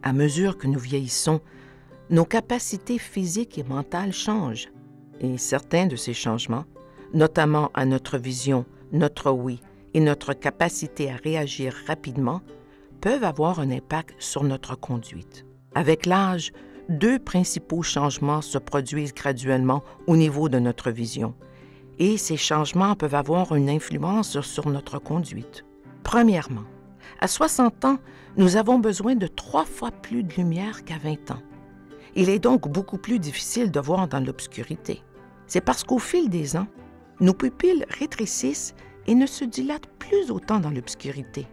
À mesure que nous vieillissons, nos capacités physiques et mentales changent. Et certains de ces changements, notamment à notre vision, notre ouïe et notre capacité à réagir rapidement, peuvent avoir un impact sur notre conduite. Avec l'âge, deux principaux changements se produisent graduellement au niveau de notre vision, et ces changements peuvent avoir une influence sur notre conduite. Premièrement, à 60 ans, nous avons besoin de 3 fois plus de lumière qu'à 20 ans. Il est donc beaucoup plus difficile de voir dans l'obscurité. C'est parce qu'au fil des ans, nos pupilles rétrécissent et ne se dilatent plus autant dans l'obscurité,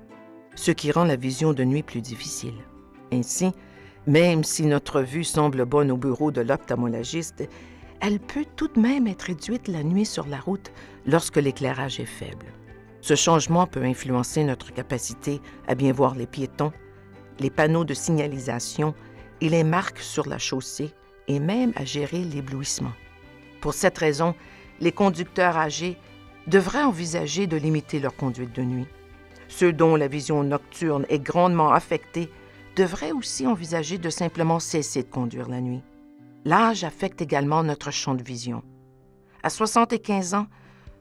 ce qui rend la vision de nuit plus difficile. Ainsi, même si notre vue semble bonne au bureau de l'ophtalmologiste, elle peut tout de même être réduite la nuit sur la route lorsque l'éclairage est faible. Ce changement peut influencer notre capacité à bien voir les piétons, les panneaux de signalisation et les marques sur la chaussée et même à gérer l'éblouissement. Pour cette raison, les conducteurs âgés devraient envisager de limiter leur conduite de nuit. Ceux dont la vision nocturne est grandement affectée devraient aussi envisager de simplement cesser de conduire la nuit. L'âge affecte également notre champ de vision. À 75 ans,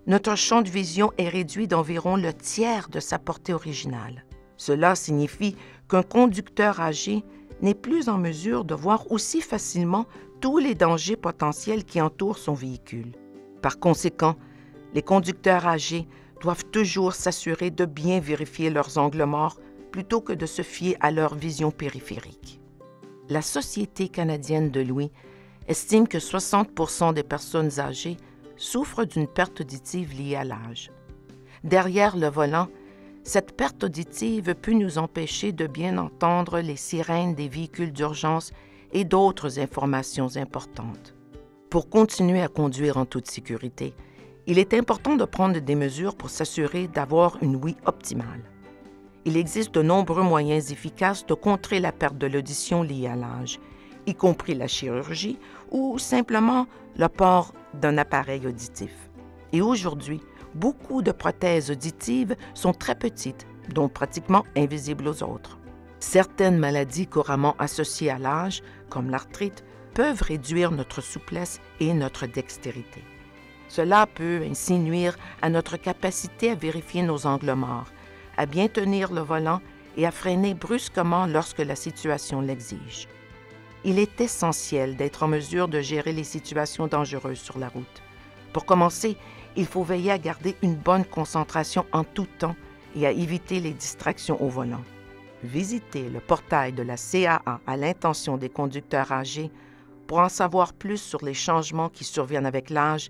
notre champ de vision est réduit d'environ le tiers de sa portée originale. Cela signifie qu'un conducteur âgé n'est plus en mesure de voir aussi facilement tous les dangers potentiels qui entourent son véhicule. Par conséquent, les conducteurs âgés doivent toujours s'assurer de bien vérifier leurs angles morts plutôt que de se fier à leur vision périphérique. La Société canadienne de l'ouïe estime que 60% des personnes âgées souffrent d'une perte auditive liée à l'âge. Derrière le volant, cette perte auditive peut nous empêcher de bien entendre les sirènes des véhicules d'urgence et d'autres informations importantes. Pour continuer à conduire en toute sécurité, il est important de prendre des mesures pour s'assurer d'avoir une ouïe optimale. Il existe de nombreux moyens efficaces de contrer la perte de l'audition liée à l'âge, y compris la chirurgie ou simplement le port d'un appareil auditif. Et aujourd'hui, beaucoup de prothèses auditives sont très petites, donc pratiquement invisibles aux autres. Certaines maladies couramment associées à l'âge, comme l'arthrite, peuvent réduire notre souplesse et notre dextérité. Cela peut ainsi nuire à notre capacité à vérifier nos angles morts, à bien tenir le volant et à freiner brusquement lorsque la situation l'exige. Il est essentiel d'être en mesure de gérer les situations dangereuses sur la route. Pour commencer, il faut veiller à garder une bonne concentration en tout temps et à éviter les distractions au volant. Visitez le portail de la CAA à l'intention des conducteurs âgés pour en savoir plus sur les changements qui surviennent avec l'âge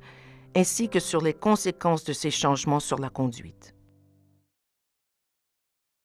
ainsi que sur les conséquences de ces changements sur la conduite.